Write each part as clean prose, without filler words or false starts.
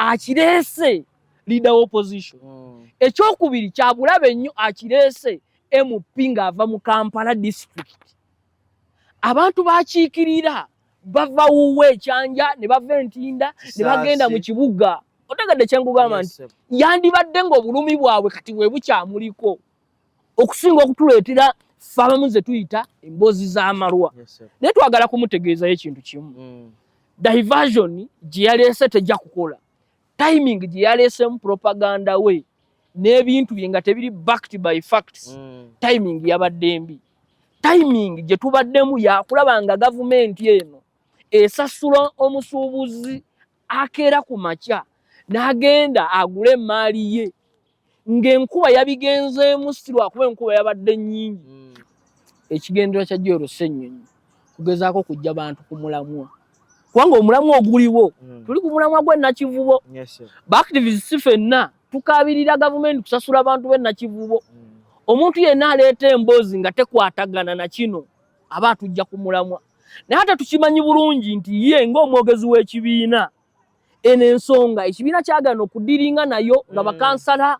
akireese leader opposition ekyokubiri kyabulabe nnyo akireese MP ng'ava mu Kampala district abantu bakiikirira bava wuwe ekyanja ne bava Ntinda ne bagenda mu kibuga otegadde kyengugamba nti yandibadde ng'obulumi bwabwe kati bwe bukyamuliko okusinga okutuleetera ffe abamu ze tuyita emboozi z'amalwa naye twagala kumutegeezayo ekintu kimu diversion gye yaleese tejja kukola timing gye yaleesemu propaganda we n'ebintu bye nga tebiri backed by facts timing yabadde mbi timing gye tubaddemu yakulaba nga gavumenti eno esasula omusuubuzi akeera ku makya n'agenda agule emaali ye ng'enkuba yabigenzeemu si lwakuba enkuba yabadde nnyingi ekigendera kya Joel Ssennyonyi kugezaako kujja bantu ku mulamwa kubanga omulamwa oguliwo tuli ku mulamwa gwe Nakivubo baactivists ffenna tukaabirira gavumenti kusasula abantu b'e Nakivubo omuntu yenna aleeta emboozi nga tekwatagana na kino aba atujja ku mulamwa naye ate tukimanyi bulungi nti ye ng'omwogezi w'ekibiina eno ensonga ekibiina kyagana okudiringa nayo nga bakansala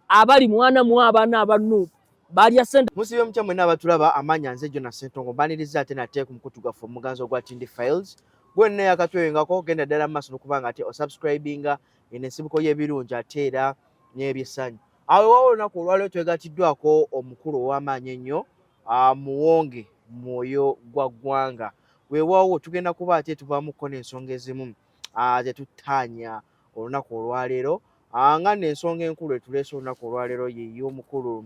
abali mwana mu abaana abannu balya ssente musibe mukya mwenna abatulaba amanya nze Jonas Ssentongo mbaniriza ate nate ku mukutu gwaffe omuganzo gwa Tindi Files gwenna yakatwengako genda ddala maaso n'okubanga ate osubscribinga eno ensibuko y'ebirungi ate era n'ebyesanyu awo wawo olunaku olwaliwo twegatiddwako omukulu ow'amaanyi ennyo Muwonge Mwoyo gwa ggwanga weewaawo tugenda kuba ate tuvaamuko n'ensonga ezimu tetutaanya olunaku olwaleero nga n'ensonga enkulu etuleese olunaku olwaleero ye y'omukulu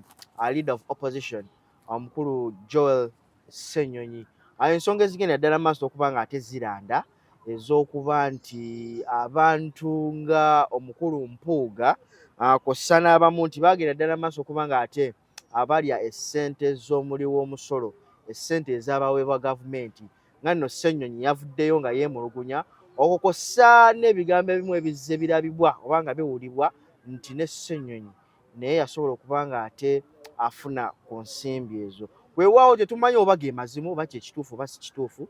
leader of opposition omukulu Joel Ssennyonyi ensonga ezigenda ddala maaso okuba nga ate ziranda ez'okuba nti abantu nga omukulu Mpuuga kw'ossa n'abamu nti bagenda ddala maaso okuba nga ate abalya essente z'omuli w'omusolo essente ez'abaweebwa gavumenti nga nno Ssennyonyi yavuddeyo nga yeemulugunya okwo kw'ossa n'ebigambo ebimu ebizze birabibwa oba nga biwulibwa nti ne Ssennyonyi naye yasobola okuba nga ate afuna ku nsimbi ezo weewaawo tetumanyi oba ge mazimu oba kyekituufu oba si kituufu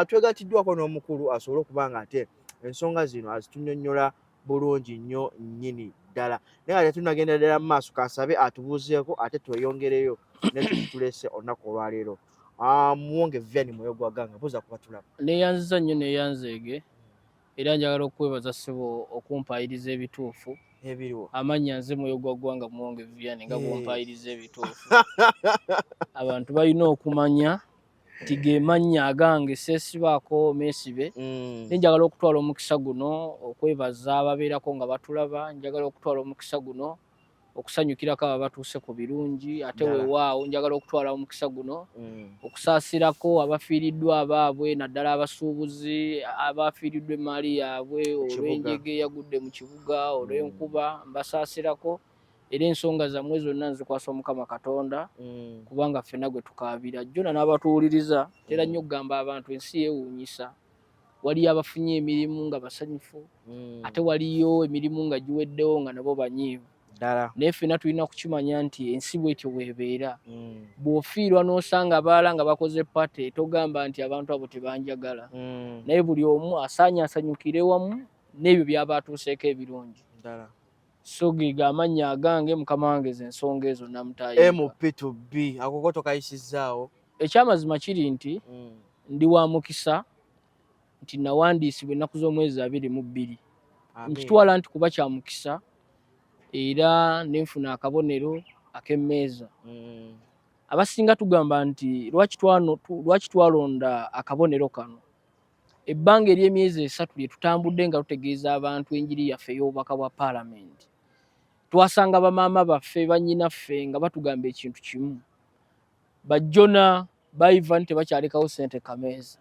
twegatiddwako n'omukulu asobole okuba nga ate ensonga zino azitunnyonnyola bulungi nnyo nnyini ddala naye nga tetunagenda ddala mu maaso kansabe atubuuzeeko ate tweyongereyo netutuleese olunaku olwaleero Muwonge Vianney Mwoyo gwa ggwanga buuza kuba tulaba neeyanziza nnyo neeyanzeege era njagala okwebaza ssebo okumpayiriza ebituufu ebiriwo amanya nze Mwoyo gwa ggwanga Muwonge Vianney nga bwompayiriza ebituufu abantu balina okumanya nti ge mannya agange seesibaako meesibe njagala okutwala omukisa guno okwebaza ababeerako nga batulaba njagala okutwala omukisa guno okusanyukirako abo batuuse ku birungi ate weewaawo njagala okutwala omukisa guno okusaasirako abafiiriddwa abaabwe naddala abasuubuzi abafiiriddwa emaali yaabwe olw'enjege eyagudde mu kibuga olw'enkuba mbasaasirako era ensonga zammwe zonna nzikwasa Mukama Katonda kubanga ffenna gwe tukaabira jjona n'abatuwuliriza tera nnyo okugamba abantu ensi yeewuunyisa waliyo abafunye emirimu nga basanyufu ate waliyo emirimu nga giweddewo nga nabo banyiivu naye ffenna tulina kukimanya nti ensi bwetyo bw'ebeera bw'ofiirwa n'osanga abalala nga bakoze pate togamba nti abantu abo tebanjagala naye buli omu asaanye asanyukire wamu n'ebyo by'aba atuuseeko ebirungi so ge amannya agange mukama wange ensonga ezo namutayiga MP2B akoko tokayisizaawo ekyamazima kiri nti ndi wa mukisa nti nawandiisibwa ennaku z'omwezi 22 nkitwala nti kuba kya mukisa era nenfuna akabonero ak'emmeeza abasinga tugamba nti lwaki twalonda akabonero kano ebbanga ery'emyezi 3 lye tutambudde nga tutegeeza abantu enjiri yaffe y'obubaka bwa paalamenti twasanga bamaama baffe bannyinaffe nga batugamba ekintu kimu bajjona baiva nti tebakyalekawo ssente kameeza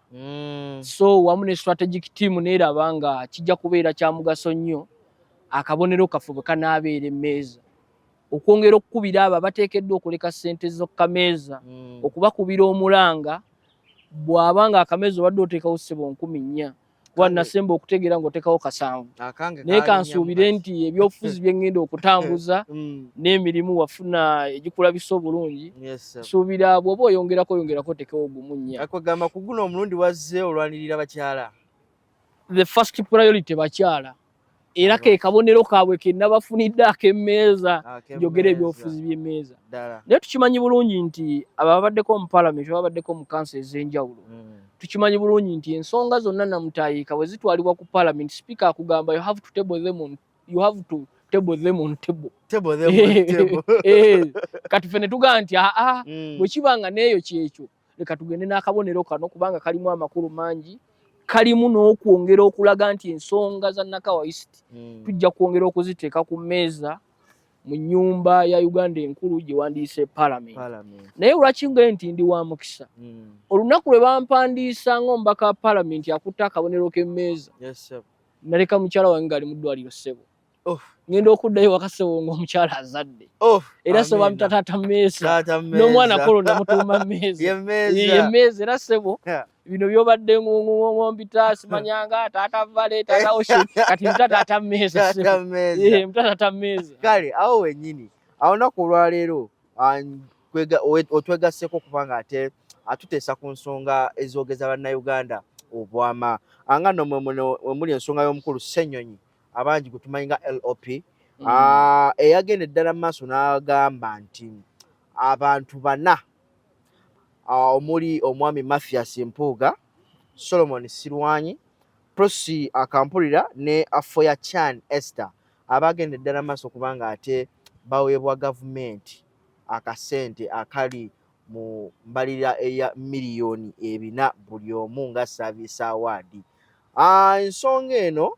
so wamu ne strategic team neeraba nga kijja kubeera kya mugaso nnyo akabonero kaffe bwe kanaabeera emmeeza okwongera okukubira abo abateekeddwa okuleka ssente zo kameeza okubakubira omulanga bw'abanga akameeza obadde oteekawo ssebo 4,000 kuba nasemba okutegeera ng'oteekawo 7 naye kansuubire nti ebyobufuzi bye ngenda okutambuza n'emirimu wafuna egikulabisa obulungi suubira bw'oba oyongerako otekewo gumu 4 akugamba ku guno omulundi wazze olwanirira bakyala the first priority bakyala era ke kabonero kaabwe ke nabafunidde ak'emmeeza njogera ebyobufuzi by'emmeeza naye tukimanyi bulungi nti ababaddeko mu parliament ababaddeko mu kanso ez'enjawulo tukimanyi bulungi nti ensonga zonna namutayiika bwe zitwalibwa ku parliament speaker akugamba you have to table them on table kati fene tugaa nti bwe kibanga n'eyo kyekyo leka tugende n'akabonero kano kubanga kalimu amakulu mangi kalimu n'okwongera okulaga nti ensonga za Nakawa East tujja kwongera okuziteeka ku mmeeza mu nnyumba ya Uganda enkulu gye wandiise parliament. Naye lwaki nge nti ndi wa mukisa olunaku lwe bampandiisa ng'omubaka wa parliament akutte akabonero k'emmeeza naleka mukyala wange ngali mu ddwaliro ssebo ngenda okuddayo waka ssebo ng'omukyala azadde era ssebo bamutataata mmeeza n'omwana kolo namutuuma mmeeza era ssebo bino byobadde ngombita simanyanga taata vale taata ocean kati mutataata mmeeza mutataata mmeeza kale awo wennyini awo naku olwaleero otwegasseko kubanga ate atuteesa ku nsonga ezoogeza bannayuganda obwama anga nno mwe muli ensonga y'omukulu Ssenyonyi abangi gwe tumanyi nga LOP eyagenda eddala mu maaso n'agamba nti abantu bana omuli omwami Mathias Mpuuga, Solomon Sirwanyi, Prosi Akampulira ne Afoya Chan Esther abagenda eddala mu maaso kubanga ate baweebwa gavumenti akasente akali mu mbalira eya miliyoni 4 buli omu nga service award. Ensonga eno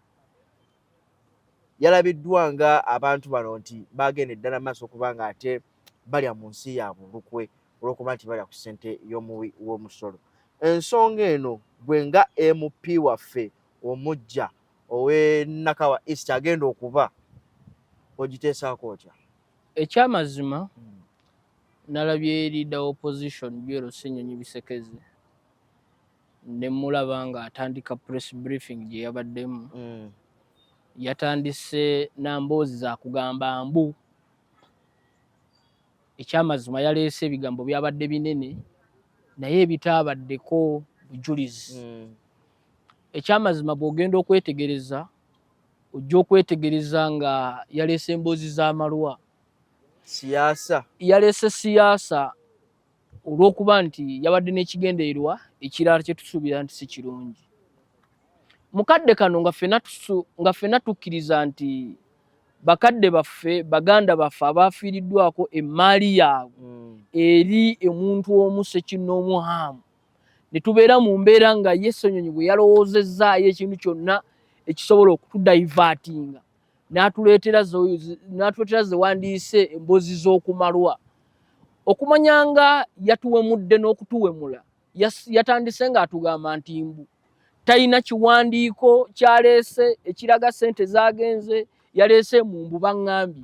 yalabiddwa nga abantu bano nti bagenda eddala mu maaso kubanga ate balya mu nsi yaabwe olukwe olw'okuba nti balya ku ssente y'omuwi w'omusolo. Ensonga eno gwe nga MP waffe omujja ow'e Nakawa East agenda okuba ogiteesaako otya? Ekyamazima nalabye leader opposition Biero Ssenyonyi Bisekeze ne mulaba nga atandika press briefing gye yabaddemu yatandise namboozi za kugamba mbu ekyamazima yaleese ebigambo byabadde binene naye ebitaabaddeko bujulizi. Ekyamazima bw'ogenda okwetegereza ojja okwetegereza nga yaleese emboozi z'amalwa yaleese siyaasa olw'okuba nti yabadde n'ekigendererwa ekirala kye tusuubira nti si kirungi. Mukadde kano nga ffenna tukkiriza nti bakadde baffe baganda baffe abaafiiriddwako emmaali yaabwe eri omuntu omu Ssekinnoomuhaamu ne tubeera mu mbeera nga ye Ssenyonyi bwe yalowoozezaayo ekintu kyonna ekisobola okutudayivaatinga n'atuleetera ze wandiise emboozi z'okumalwa okumanya nga yatuwemudde n'okutuwemula yatandise ng'atugamba nti mbu talina kiwandiiko kyaleese ekiraga ssente zaagenze yaleese mu mbu baŋŋambye.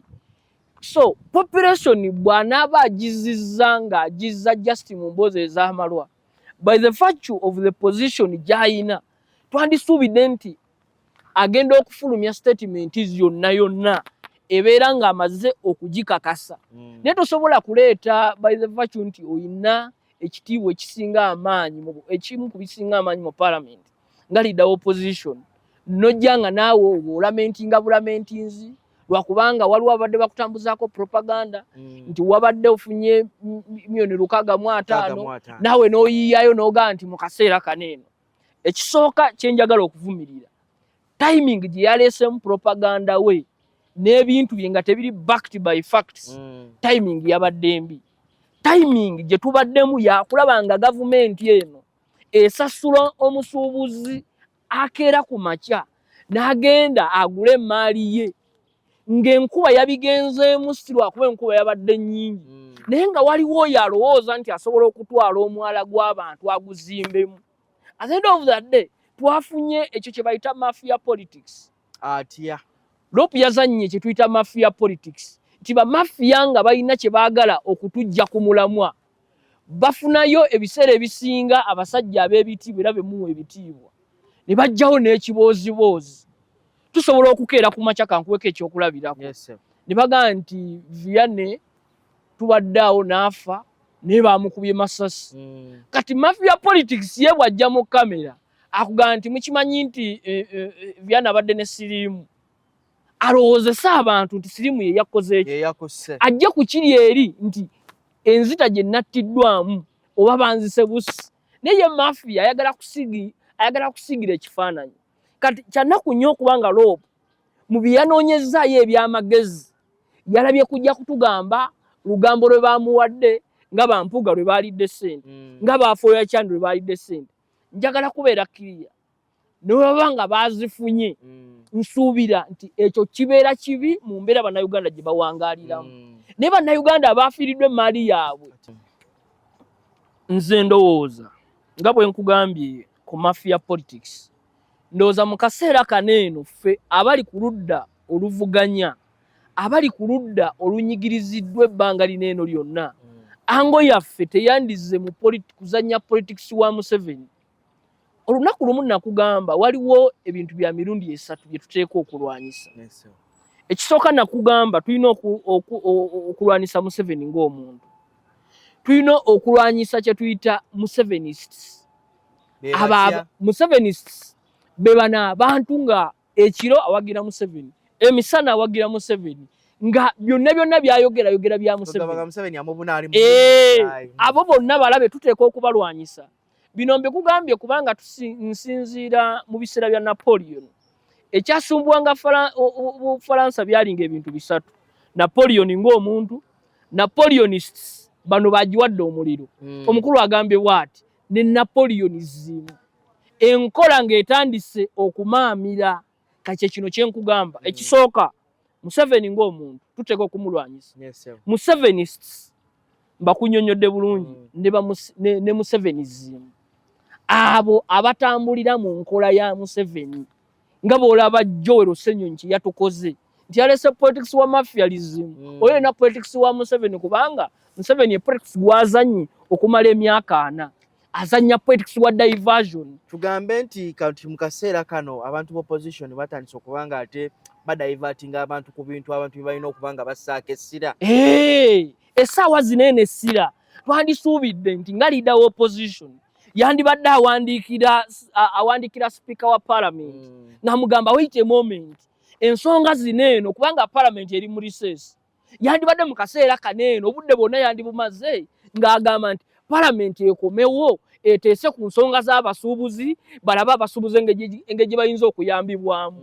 So population bw'anaaba agizizza ng'agizza just mu mboozi ez'amalwa by the virtue of the position gy'ayina twandisuubidde nti agenda okufulumya statement yonna ebeera ng'amaze okugikakasa. Naye tosobola kuleeta by the virtue nti oyina ekitiibwa ekisinga amaanyi ekimu ku bisinga amaanyi mu parliament nga leader opposition nojja nga naawe olamentinga bulamentinzi lwakubanga waliwo abadde bakutambuzaako propaganda nti wabadde ofunye milioni 650 naawe n'oyiyayo n'ogaa nti mu kaseera kaneeno. Ekisooka kyenjagala okuvumirira timing gye yaleesemu propaganda we n'ebintu bye nga tebiri backed by facts timing yabadde mbi. Timing gye tubaddemu yakulaba nga gavumenti eno esasula omusuubuzi akeera ku makya n'agenda agula emmaali ye ng'enkuba yabigenzeemu si lwakuba enkuba yabadde nnyingi naye nga waliwo oyo alowooza nti asobola okutwala omwala gw'abantu aguzimbemu. At the end of that day twafunye ekyo kye bayita mafia politics. Atya Lopu yazannye kye tuyita mafia politics nti bamafia nga balina kye baagala okutujja ku mulamwa bafunayo ebiseera ebisinga abasajja ab'ebitiibwa era bemuwa ebitiibwa ne bajjawo n'ekibooziboozi tusobola okukeera ku makya kankuweko ekyokulabirako ne bagamba nti Vianney tubadde awo n'afa naye baamukubye masasi. Kati mafia politics ye bw'ajja mu kamera akugamba nti mukimanyi nti Vianney abadde ne siriimu alowoozesa abantu nti sirimu ye yakoze yakose ajje ku kiri eri nti enzita gye nattiddwamu oba banzise busi naye mafia ayagala kusigira ekifaananyi kati kyannaku nnyo okubanga loopu mu bye yanoonyezaayo eby'amagezi yalabye kujja kutugamba lugambo lwe baamuwadde nga bampuga lwe baalidde ssente nga baafuoya kyandi lwe baalidde ssente njagala kubeera kiriya ne baba nga baazifunye nsuubira nti ekyo kibeera kibi mu mbeera bannayuganda gye bawangaaliramu naye bannayuganda abaafiiriddwa emaali yaabwe nze ndowooza nga bwe nkugambye ku mafia politics ndowooza mu kaseera kaneeno ffe abali ku ludda oluvuganya abali ku ludda olunyigiriziddwa ebbanga lineeno lyonna ango yaffe teyandize mu kuzannya politics wa Museveni. Olunaku lumu nakugamba waliwo ebintu bya mirundi esatu bye tuteeka okulwanyisa. Ekisooka nakugamba tulina okulwanyisa Museveni ng'omuntu. Tulina okulwanyisa kye tuyita Musevenists. Musevenists be bano abantu nga ekiro awagira Museveni, emisana awagira Museveni, nga byonna byayogera bya Museveni. Abo bonna balabe tuteeka okubalwanyisa. Bino mbikugambye kubanga nsinziira mu biseera bya Napoleon. Ekyasumbuwanga Bufalansa byalinga ebintu bisatu. Napoleon ng'omuntu, Napoleonists bano bagiwadde omuliro. Omukulu agambye bw'ati ne Napoleonism. Enkola ng'etandise okumaamira kakye kino kye nkugamba. Ekisooka Museveni ng'omuntu tuteeka okumulwanyisa. Musevenists bakunyonyodde bulungi ne Musevenism. Abo abatambulira mu nkola ya Museveni nga bw'olaba Joel Ssenyonyi yatukoze nti yalese politics wa mafialism oyo na politics wa Museveni kubanga Museveni politics gwazanyi okumala emyaka 4 azanya politics wa diversion. Tugambe nti kanti mu kaseera kano abantu opposition batandise okubanga ate badivertinga abantu ku bintu abantu balina okubanga bassaako essira. Essaawa zinene essira twandisuubidde nti nga leader wa opposition yandibadde awandikira speaker wa parliament namugamba wait a moment ensonga zineeno kubanga parliament eri mu recess yandibadde mu kaseera kaneeno obudde bwonna yandibumaze ng'agamba nti parliament ekomewo eteese ku nsonga z'abasuubuzi balabe abasuubuzi engeri gye bayinza okuyambibwamu.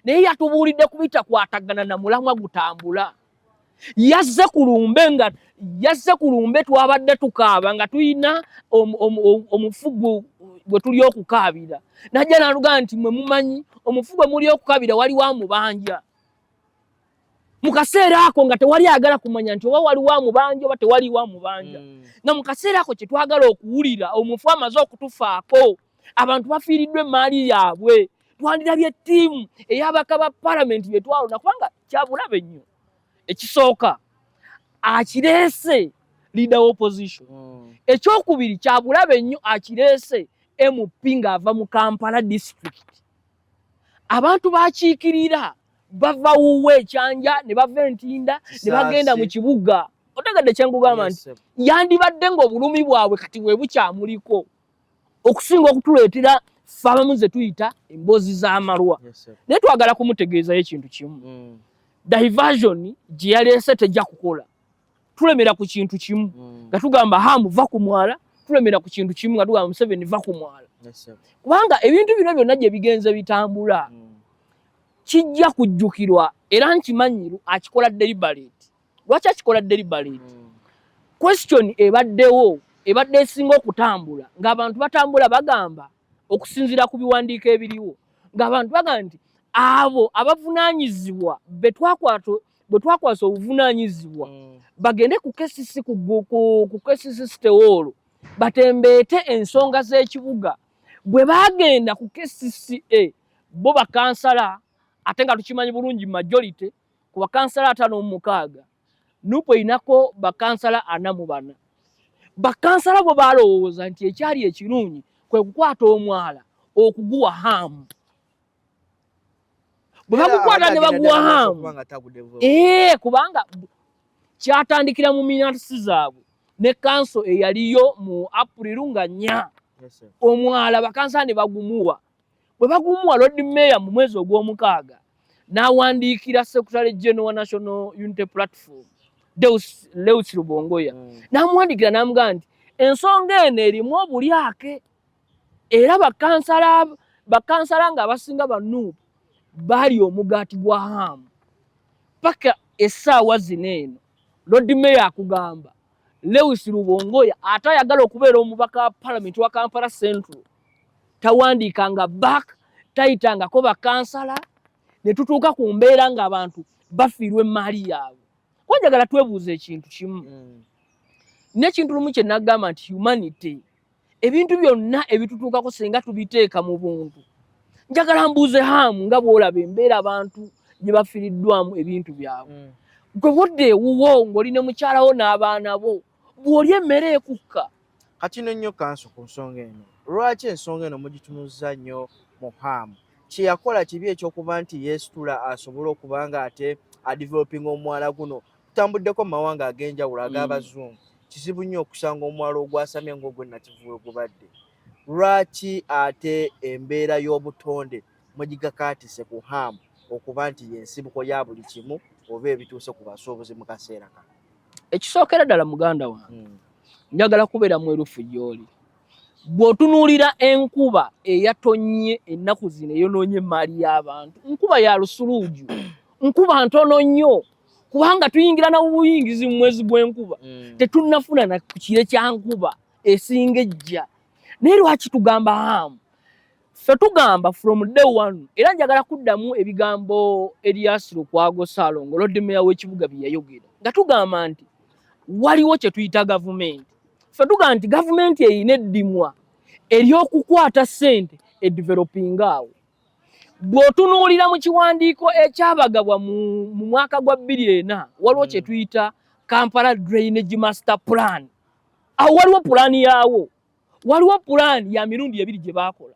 Naye yatubuulidde kubitakwatagana na mulamwa gutambula. Yazze ku lumbe twabadde tukaaba nga tuyina omufugo gwe tuli okukaabira. Najja n'alugamba nti mwe mumanyi omufugo muli okukabira wali wa mubanja. Mu kaseera ako nga tewali agala kumanya nti oba wali wa mubanja oba tewali wa mubanja. Nga mu kaseera ako kye twagala okuwulira omufu amaze okutufaako abantu bafiiriddwa emaali yaabwe. Twandirabye ttiimu ey'abaka ba parliament bye twalonda kubanga kyabulabe nnyo. Ekisooka akireese leader wa opposition. Ekyokubiri kyabulabe nnyo akireese MP ng'ava mu Kampala district. Abantu bakiikirira bava wuwe ekyanja ne bava Entinda ne bagenda mu kibuga. Otegadde kye nkugamba nti yandibadde ng'obulumi bwabwe kati bwe bukyamuliko okusinga okutuleetera ffe abamu ze tuyita emboozi z'amalwa. Naye twagala kumutegeezayo ekintu kimu. Diversion gye yaleese tejja kukola. Tulemera ku kintu kimu nga tugamba Hamu va ku mwala, tulemera ku kintu kimu nga tugamba Museveni va ku mwala. Kubanga ebintu bino byonna gye bigenze bitambula kijja kujjukirwa era nkimanyiru akikola deliberate. Lwaki akikola deliberate? Question ebaddewo ebadde esinga okutambula ng'abantu batambula bagamba okusinziira ku biwandiiko ebiriwo ng'abantu bagamba nti abo abavunaanyizibwa bwe twakwasa obuvunaanyizibwa bagende ku KCC ku KCC Stewolo batembeete ensonga z'ekibuga bwe bagenda ku KCCA bo bakansala ate nga tukimanyi bulungi majority ku bakansala 56 nupo inako bakansala 44. Bakansala bo balowooza nti ekyali ekirungi kwe kukwata omwala okuguwa Hamu. Bwe bagukwata ne baguwa Hamu kubanga kyatandikira mu minatisi zaabwe ne kanso eyaliyo mu April nga 4 omwala bakansala ne bagumuwa. Bwe bagumuwa Lord Mayor mu mwezi ogw'omukaaga n'awandiikira Secretary General wa National Unity Platform Lewis Rubongoya n'amuwandiikira n'amugamba nti ensonga eno erimu obulyake era bakansala nga abasinga banuupu baali omugaati gwa hamu paka essaawa zino eno Lord Mayor akugamba Lewis Rubongoya ate ayagala okubeera omubaka wa Parliament wa Kampala Central tawandiikanga back tayitangako bakansala ne tutuuka ku mbeera ng'abantu bafiirwa emaali yaabwe. Kwanjagala twebuuza ekintu kimu n'ekintu lumu kye nagamba nti humanity ebintu byonna ebitutuukako singa tubiteeka mu buntu. Njagala mbuuze hamu nga bw'olaba embeera abantu gye bafiiriddwamu ebintu byabwe. Gwe budde ewuwo ng'oli ne mukyalawo n'abaana bo bw'olya emmere ekukka. Kati nnyo kanso ku nsonga eno. Lwaki ensonga eno mugitunuza nnyo mu hamu? Kye yakola kibi ekyokuba nti yeesitula asobole okuba nga ate adevelopinga omuwala guno kutambuddeko mu mawanga ag'enjawulo ag'abazungu. Kizibu nnyo okusanga omuwala ogwasamye ng'ogwe nakivuyo gubadde. Lwaki ate embeera y'obutonde mugigakaatise ku hamu okuba nti y'ensibuko ya buli kimu oba ebituuse ku basuubuzi mu kaseera kano? Ekisookera ddala muganda wange njagala kubeera mwerufu gy'oli. Bw'otunuulira enkuba eyatonnye ennaku zino eyonoonye emaali y'abantu, nkuba ya lusuluuju, nkuba ntono nnyo kubanga tuyingira na buyingizi mu mwezi gw'enkuba tetunnafuna na ku kire kya nkuba esinga ejja. Naye lwaki tugamba hamu? Ffe tugamba from day one, era njagala kuddamu ebigambo Erias Lukwago Ssaalongo Lord Mayor w'ekibuga bye yayogera nga tugamba nti waliwo kye tuyita gavumenti. Ffe tugamba nti gavumenti eyina eddimwa ery'okukwata ssente edevelopinga awo. Bw'otunuulira mu kiwandiiko ekyabagabwa mu mwaka gwa 2004 waliwo kye tuyita Kampala Drainage Master Plan. Awo waliwo pulaani yaawo, waliwo pulaani ya mirundi ebiri gye baakola.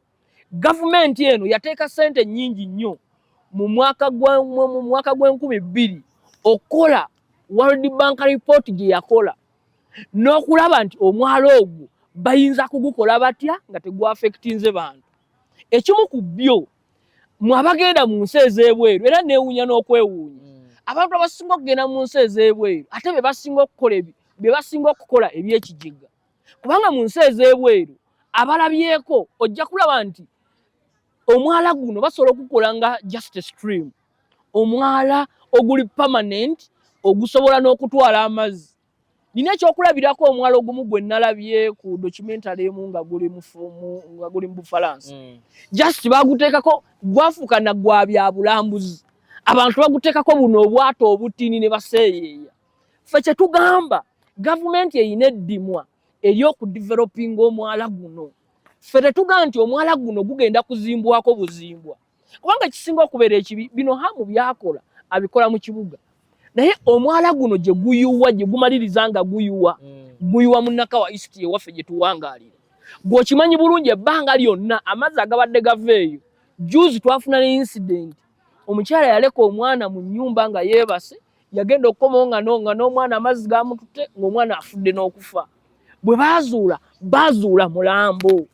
Gavumenti eno yateeka ssente nnyingi nnyo mu mwaka gw'2000 okukola World Bank report gye yakola n'okulaba nti omwalo ogwo bayinza kugukola batya nga tegwafekitinze bantu. Ekimu ku byo mwabagenda mu nsi ez'ebweru era neewuunya n'okwewuunya. Abantu abasinga okugenda mu nsi ez'ebweru ate be basinga okukola eby'ekijega. Kubanga mu nsi ez'ebweru abalabyeko ojja kulaba nti omwala guno basobola okukola nga just stream, omwala oguli permanent ogusobola n'okutwala amazzi. Nina ekyokulabirako omwala ogumu gwe nalabye ku documentary emu nga guli mu Bufalansa. Just baguteekako gwafuuka na gwa bya bulambuzi. Abantu baguteekako buno obwato obutini ne baseeyeeya. Ffe kye tugamba gavumenti eyina eddimwa ery'okudevelopinga omwala guno. Ffe tetugamba nti omwala guno gugenda kuzimbwako buzimbwa. Kubanga kisinga okubeera ekibi bino hamu byakola abikola mu kibuga. Naye omwala guno gye guyuwa gye gumaliriza nga guyuwa mu Nakawa East ewaffe gye tuwangaalira. Bw'okimanyi bulungi ebbanga lyonna amazzi agabadde gava eyo. Juzi twafuna ne incident. Omukyala yaleka omwana mu nnyumba nga yeebase, yagenda okukomawo nga n'omwana amazzi gamututte ng'omwana afudde n'okufa. Bwe baazuula mulambo.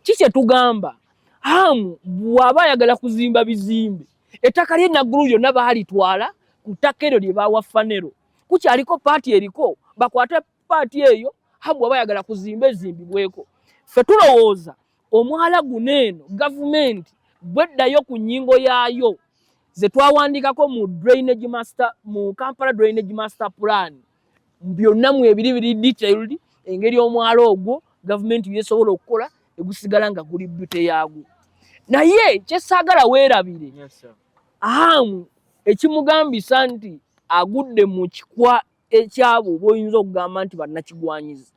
Kikye tugamba hamu bw'aba ayagala kuzimba bizimbe ettaka ly'e Naggulu lyonna baalitwala ku ttaka eryo lye baawa Fanero. Kukyaliko paati eriko bakwate paati eyo hamu bw'aba ayagala kuzimba ezimbibweko. Ffe tulowooza omwala guno eno gavumenti bweddayo ku nnyingo yaayo ze twawandiikako mu Kampala Drainage Master Plan byonna mu ebiri detailed engeri omwala ogwo gavumenti yesobola okukola egusigala nga guli bbute yaagwo. Naye kyesaagala weerabire hamu ekimugambisa nti agudde mu kikwa ekyabo b'oyinza okugamba nti bannakigwanyiza.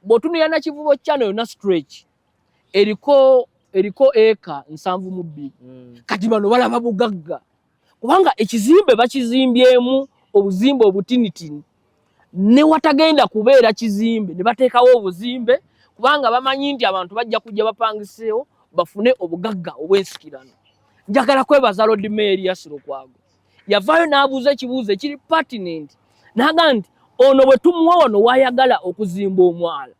Bw'otunulira Nakivubo Channel yonna stretch eriko eka 72. Kati bano balaba bugagga kubanga ekizimbe bakizimbyemu obuzimbe obutinitini ne watagenda kubeera kizimbe ne bateekawo obuzimbe kubanga bamanyi nti abantu bajja kujja bapangiseewo bafune obugagga obwensikirano. Njagala kwebaza Lord Mayor Erias Lukwago. Yavaayo n'abuuza ekibuuzo ekiri pertinent n'agamba nti ono bwe tumuwa wano wayagala okuzimba omwala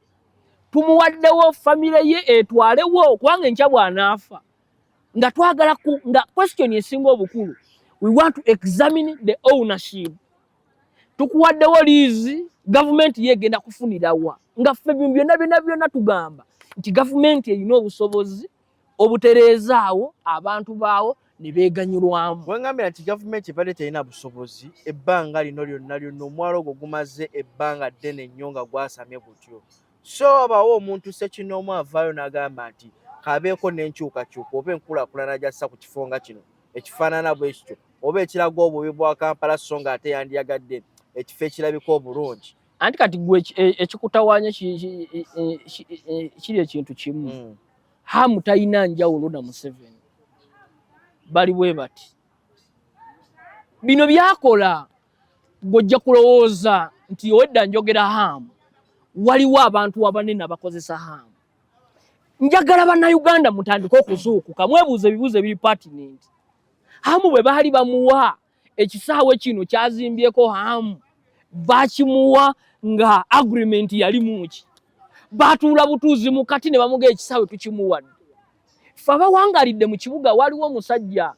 tumuwaddewo famire ye etwalewo kubanga enkya bw'anaafa nga twagala nga question esinga obukulu we want to examine the ownership. Tukuwaddewo liizi gavumenti yegenda kufunirawa nga ffe byonna tugamba nti gavumenti erina obusobozi obutereezaawo abantu baawo ne beeganyulwamu. Wengambira nti gavumenti ebadde terina busobozi ebbanga lino lyonna omwalo ogwo gumaze ebbanga ddene nnyo nga gwasamye gutyo. So abawo omuntu Ssekinoomu avaayo n'agamba nti kabeeko n'enkyukakyuka oba enkulaakulana gy'assa ku kifo nga kino ekifaanana bwe kityo oba ekiraga obubi bwa Kampala so ng'ate yandiyagadde ekifo ekirabika obulungi. Anti kati gwe ekikutawaanya kiri ekintu kimu. Hamu talina njawulo na Museveni. Bali bwe bati. Bino byakola gojja kulowooza nti owedda njogera Hamu waliwo abantu abanene abakozesa Hamu. Njagala bannayuganda mutandika okuzuukuka mwebuuze ebibuuzo ebiri pertinent. Hamu bwe baali bamuwa ekisaawe kino kyazimbyeko Hamu bakimuwa nga agreement yali muki. Batuula butuuzi mu kati ne bamuga ekisaawe tukimuwadde. Ffe abawangalidde mu kibuga waliwo omusajja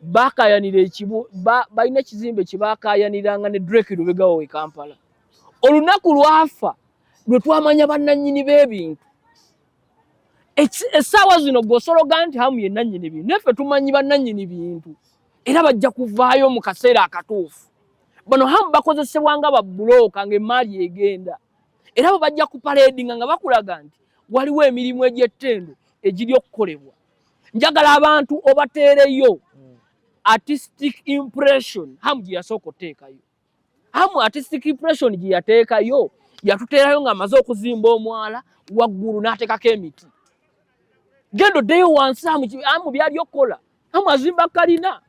baakayanira balina ekizimbe kye baakayaniranga ne Drake Lubega we Kampala. Olunaku lwafa lwe twamanya bannannyini b'ebintu. Essaawa zino gw'osologa nti Hamu ye nannyini bintu. Naffe tumanyi bannannyini bintu. Era bajja kuvaayo mu kaseera akatuufu. Bano Hamu bakozesebwa nga babbulooka ng'emmaali egenda. Era bo bajja kupaledinga nga bakulaga nti waliwo emirimu egy'ettendo egiri okukolebwa. Njagala abantu obateereyo artistic impression Hamu gye yasooka oteekayo. Hamu artistic impression gye yateekayo yatuteerayo ng'amaze okuzimba omwala waggulu n'ateekako emiti. Gendo ddeyo wansi Hamu byali okukola. Hamu azimba kalina.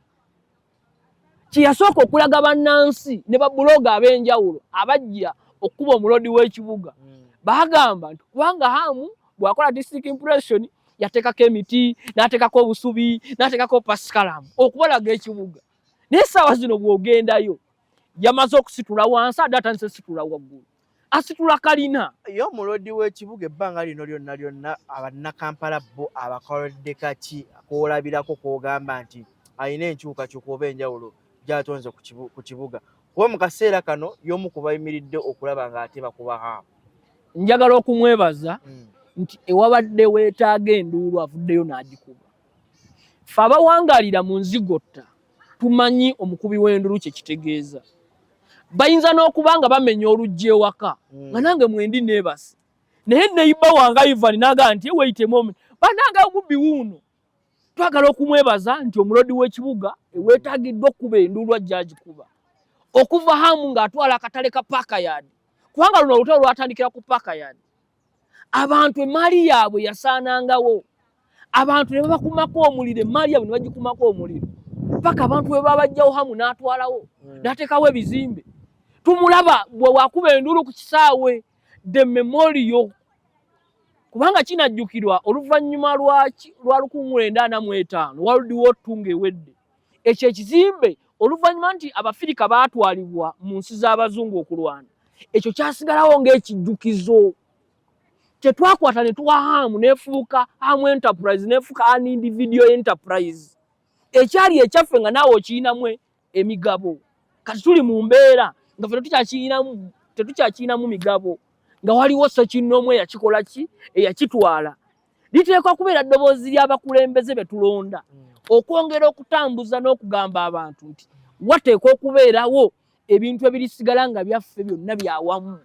Kye yasooka okulaga bannansi ne babbuloga ab'enjawulo abajja okuba omulodi w'ekibuga. Bagamba nti kubanga Hamu bw'akola district impression yateekako emiti, n'ateekako obusubi, n'ateekako pasikalamu okubalaga ekibuga. Naye essaawa zino bw'ogendayo yamaze okusitula wansi ate atandise situla waggulu. Asitula kalina. Ye omulodi w'ekibuga ebbanga lino lyonna Abannakampala bo abakolodde kaki koolabirako k'ogamba nti alina enkyukakyuka oba enjawulo gy'atonze ku kibuga. Kuba mu kaseera kano y'omu ku bayimiridde okulaba ng'ate bakuba Hamu. Njagala okumwebaza nti ewabadde weetaaga enduulu avuddeyo n'agikuba. Ffe abawangalira mu nzigotta tumanyi omukubi w'enduulu kye kitegeeza. Bayinza n'okuba nga bamenya oluggi ewaka nga nange mwendi neebase. Naye neiba wange Ivan n'agamba nti weyitemu omu bananga omubbi wuuno. Twagala okumwebaza nti omulodi w'ekibuga weetaagiddwa okuba enduulu ajja agikuba. Okuva Hamu ng'atwala akatale ka Parkayard. Kubanga luno olutalo lwatandikira ku Parkayard. Abantu emmaali yaabwe yasaanangawo. Abantu ne babakumako omuliro, emmaali yaabwe ne bagikumako omuliro. Paka abantu bwe babajjawo Hamu n'atwalawo n'ateekawo ebizimbe. Tumulaba bwe wakuba enduulu ku kisaawe the memorial. Kubanga kinajjukirwa oluvannyuma lwa 1945 World War II ng'ewedde. Ekyo ekizimbe oluvannyuma nti Abafirika baatwalibwa mu nsi z'Abazungu okulwana. Ekyo kyasigalawo ng'ekijjukizo. Tetwakwata ne tuwa Hamu n'efuuka Hamu Enterprise n'efuuka an individual enterprise. Ekyali ekyaffe nga naawe okiyinamu emigabo. Kati tuli mu mbeera nga ffe tetukyakiyinamu migabo. Nga waliwo Ssekinoomu eyakikola ki eyakitwala. Liteekwa kubeera ddoboozi ly'abakulembeze be tulonda. Okwongera okutambuza n'okugamba abantu nti wateekwa okubeerawo ebintu ebirisigala nga byaffe byonna byawamu.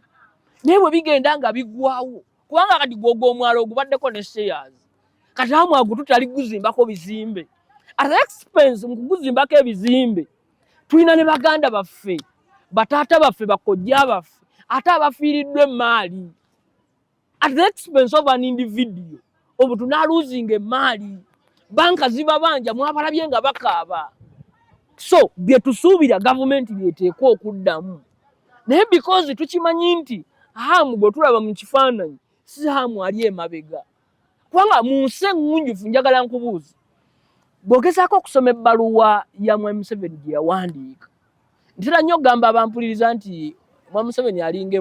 Naye bwe bigenda nga biggwawo kubanga kati gwogwo omwalo ogubaddeko ne shares. Kati Hamu agututte ali guzimbako bizimbe. At the expense mu kuguzimbako ebizimbe tulina ne baganda baffe, bataata baffe, bakojja baffe, ate abafiiriddwa emmaali. At the expense of an individual. Obu tunaaluzinga emmaali. Banka ziba banja mwabalabye nga bakaaba. So bye tusuubira gavumenti byeteekwa okuddamu. Naye because tukimanyi nti Hamu bwe tulaba mu kifaananyi si Hamu ali emabega. Kubanga mu nsi engunjufu njagala nkubuuza. Bw'ogezaako okusoma ebbaluwa ya Mwami Museveni gye yawandiika. Ntera nnyo ogamba abampuliriza nti Mwami Museveni alinga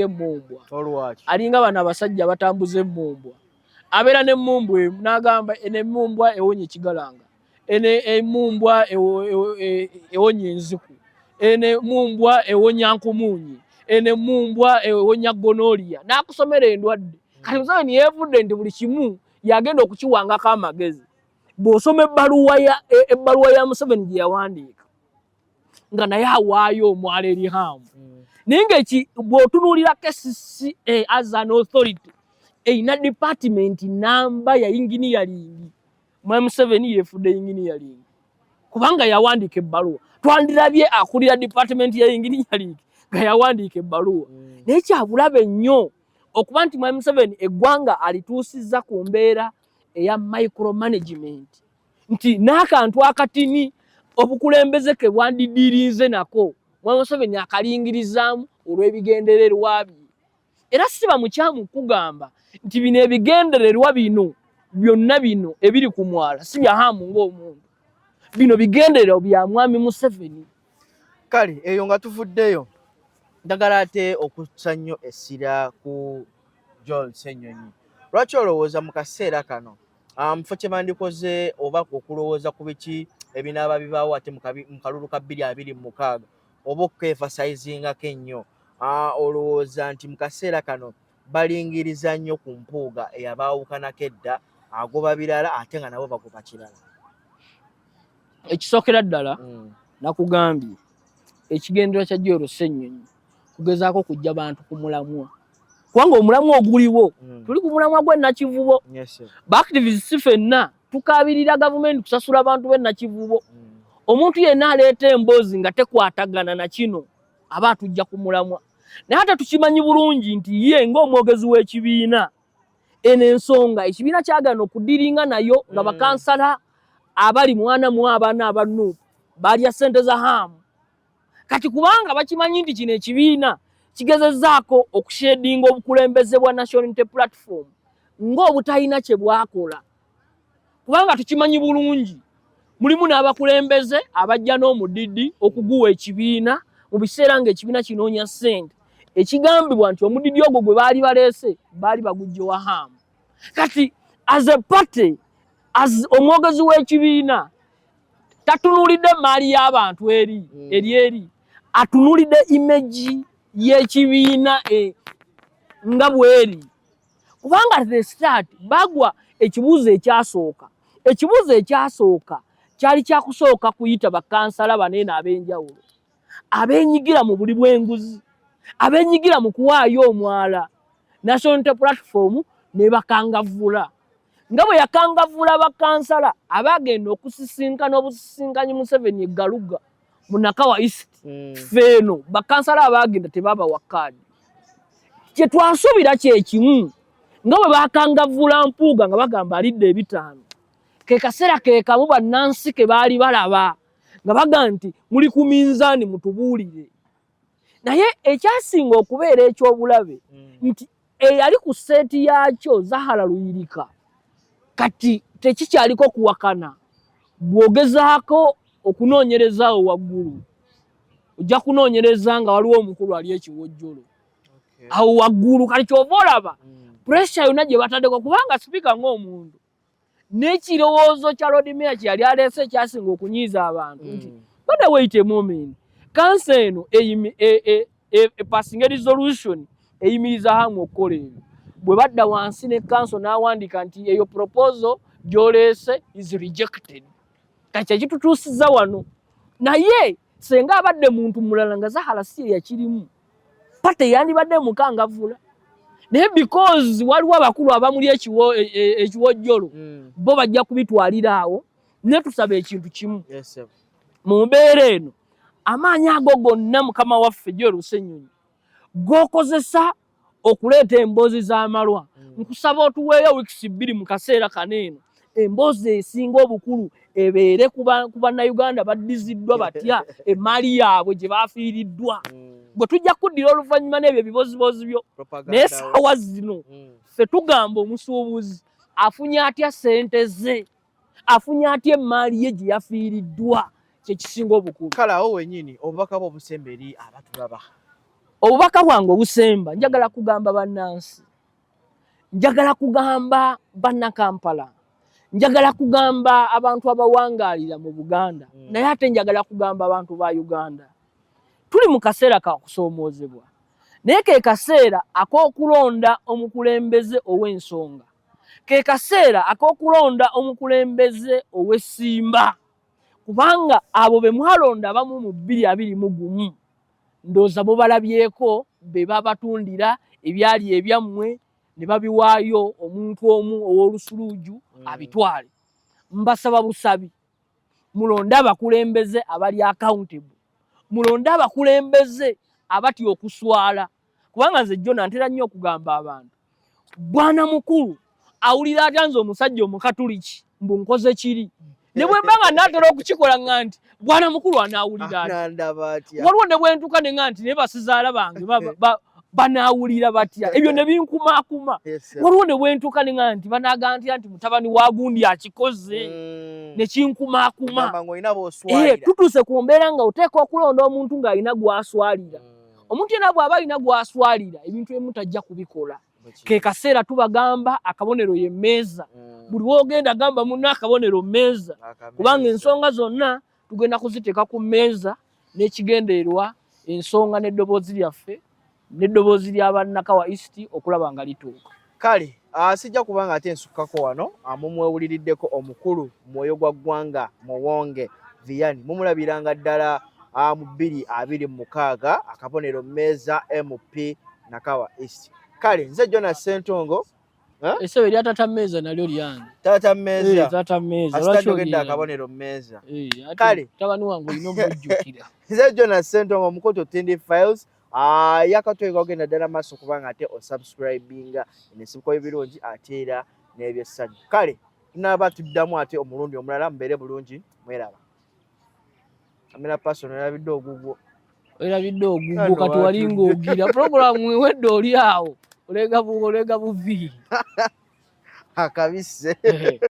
emmumbwa. Olwaki? Alinga bano abasajja batambuza emmumbwa. Abeera n'emmumbwa emu n'agamba eno emmumbwa ewonye ekigalanga. ene emumbwa ewonya enziku, ene mumbwa ewonya nkumunyi, ene mumbwa ewonya gonoria, nakusomera endwadde. Kati Museveni yevudde nti buli kimu yagenda okukiwangako amagezi. Bw'osoma ebbaluwa ya Museveni gye yawandiika nga naye awaayo omwala erihamu. Naye nga bw'otunuulira KCCA as an authority eyina department namba ya engineering. Mwami Museveni yefudde engineering kubanga yawandiika ebbaluwa. Twandirabye akulira department ya engineering nga yawandiika ebbaluwa. Naye kyabulabe nnyo okuba nti Mwami Museveni eggwanga alituusizza ku mbeera eya micromanagement, nti n'akantu akatini obukulembeze ke bwandidiirinze nako Mwami Museveni akalingirizaamu olw'ebigendererwa bye. Era siba mukyamu kugamba nti bino ebigendererwa bino byonna bino ebiri ku mwala si bya hamu ng'omuntu, bino bigendererwa bya Mwami Museveni. Kale eyo nga tuvuddeyo, ndagala ate okussa nnyo essira ku Joel Ssenyonyi. Lwaki olowooza mu kaseera kano mufo kye bandikoze oba okulowooza ku biki ebinaaba bibaawo ate mu kalulu ka 2026 oba okwefasaizingako ennyo, olowooza nti mu kaseera kano balingiriza nnyo ku mpuuga eyabaawukanako edda agoba birala ate nga nabo bagoba kirala? Ekisookera ddala nakugambye ekigendera kya Joel Ssenyonyi kugezaako kujja bantu ku mulamwa, kubanga omulamwa oguliwo tuli ku mulamwa gw'ennakivubo. Baactivists ffenna tukaabirira gavumenti kusasula abantu b'ennakivubo. Omuntu yenna aleeta emboozi nga tekwatagana na kino aba atujja ku mulamwa. Naye ate tukimanyi bulungi nti ye ng'omwogezi w'ekibiina eno ensonga ekibiina kyagana okudiringa nayo nga bakansala abali mwana mu abaana abannu balya ssente za hamu. Kati kubanga bakimanyi nti kino ekibiina kigezezzaako okushedinga obukulembeze bwa National Unity Platform ng'obutalina kye bwakola, kubanga tukimanyi bulungi mulimu n'abakulembeze abajja n'omudidi okuguwa ekibiina mu biseera ng'ekibiina kinoonya ssente, ekigambibwa nti omudidi ogwo gwe baali baleese baali bagujja wa hamu. Kati as a party, as omwogezi w'ekibiina tatunulidde maali y'abantu eri atunulidde image y'ekibiina nga bweri, kubanga the start bagwa ekibuuzo ekyasooka. Ekibuuzo ekyasooka kyali kyakusooka kuyita bakansala banene ab'enjawulo abeenyigira mu buli bw'enguzi, abeenyigira mu kuwaayo omwala. National Unity Platform ne bakangavvula nga bwe yakangavvula bakansala abaagenda okusisinkana obusisinkanyi Museveni eggaluga mu Nakawa East. Feeno bakansala abaagenda tebabawa kaadi. Kye twasuubira kye kimu, nga bwe bakangavvula Mpuuga nga bagamba alidde ebitaano, ke kaseera ke kamu bannansi ke baali balaba nga baga nti muli ku minzaani mutubuulire. Naye ekyasinga okubeera eky'obulabe nti eyali ku seeti yaakyo Zahara Luyirika kati tekikyaliko kuwakana. Bw'ogezaako okunoonyerezaawo waggulu ojja kunoonyereza nga waliwo omukulu ali ekiwojjolo awo waggulu. Kati kyova olaba pressure yonna gye bataddeko, kubanga sipiika ng'omuntu n'ekirowoozo kya Lord Mayor kye yali aleese ekyasinga okunyiiza abantu nti bada wait a moment, kansa eno passing resolution eyimiriza hamu okukola ebyo. Bwe badda wansi ne kanso n'awandiika nti eyo proposal gy'oleese is rejected. Kati ekitutuusizza wano. Naye senga abadde muntu mulala nga Zahara si yakirimu, pate yandibadde mukangavvula. Naye because waliwo abakulu abamuli ekiwojjolo bo bajja kubitwalira awo. Ne tusaba ekintu kimu mu mbeera eno, amaanyi ago gonna Mukama waffe Joel Ssenyonyi g'okozesa okuleeta emboozi z'amalwa, nkusaba otuweeyo wiikisi 2 mu kaseera kaneeno emboozi esinga obukulu ebeere ku bannayuganda baddiziddwa batya emaali yaabwe gye baafiiriddwa. Bwe tujja kuddira oluvannyuma n'ebyo ebibozibozi byo. Naye essaawa zino ffe tugamba omusuubuzi afunye atya ssente ze, afunye atya emaali ye gye yafiiriddwa, kye kisinga obukulu. Kale awo wennyini obubaka bwo obusemba eri abatulaba? Obubaka bwange obusemba njagala kugamba bannansi, njagala kugamba bannakampala, njagala kugamba abantu abawangaalira mu Buganda naye ate njagala kugamba abantu ba Uganda tuli mu kaseera ka kusoomoozebwa naye ke kaseera ak'okulonda omukulembeze ow'ensonga ke kaseera ak'okulonda omukulembeze ow'essimba kubanga abo be mwalonda abamu mu 2021 ndooza bo balabyeko be babatundira ebyali ebyammwe ne babiwaayo omuntu omu ow'olusuluuju abitwale mbasaba busabi mulonde abakulembeze abali accountable mulonde abakulembeze abati okuswala kubanga nze jjo nantera nnyo okugamba abantu bwana mukulu awulira atyanze omusajja omukatuliki mbu nkoze kiri ne bwe mbanga natera okukikola nganti bwana mukulu anaawulira waliwo ne bwentuka ne nganti naye basizaala bange banaawulira batya ebyo ne binkumaakuma waliwo ne bwentuka ne nganti banagantya nti mutabani wa gundi akikoze ne kinkumaakuma tutuuse ku mbeera nga oteeka okulonda omuntu ng'alina gw'aswalira omuntu yena bw'aba alina gw'aswalira ebintu ebimu tajja kubikola ke kaseera tubagamba akabonero ye mmeeza buli wogenda gamba munno akabonero mmeeza kubanga ensonga zonna tugenda kuziteeka ku mmeeza n'ekigendererwa ensonga n'eddoboozi lyaffe n'eddoboozi ly'abannakawa East okulaba nga lituuka kale sijja kubanga ate ensukkako wano mumwewuliriddeko omukulu mwoyo gwa ggwanga Muwonge Vianney mumulabiranga ddala mu 2026 akabonero mmeeza MP Nakawa East kale nze Jonas Ssentongo essebe lya tata mmeeza nalyo lyange tata mmeeza tata mmeeza lwaki ogenda akabonero mmeeza kale tabani wange olina okujjukira nze Jonas Ssentongo Mukoto Tindi Files yakatweka ogenda ddala maaso kubanga ate osubscribinga ensibuko y'ebirungi ate era n'ebyessanyu kale tunaaba tuddamu ate omulundi omulala mubeere bulungi mweraba amera pasono erabidde ogugwo kati wali ng'ogira puroguramu ewedde oli awo olega buviiri akabisse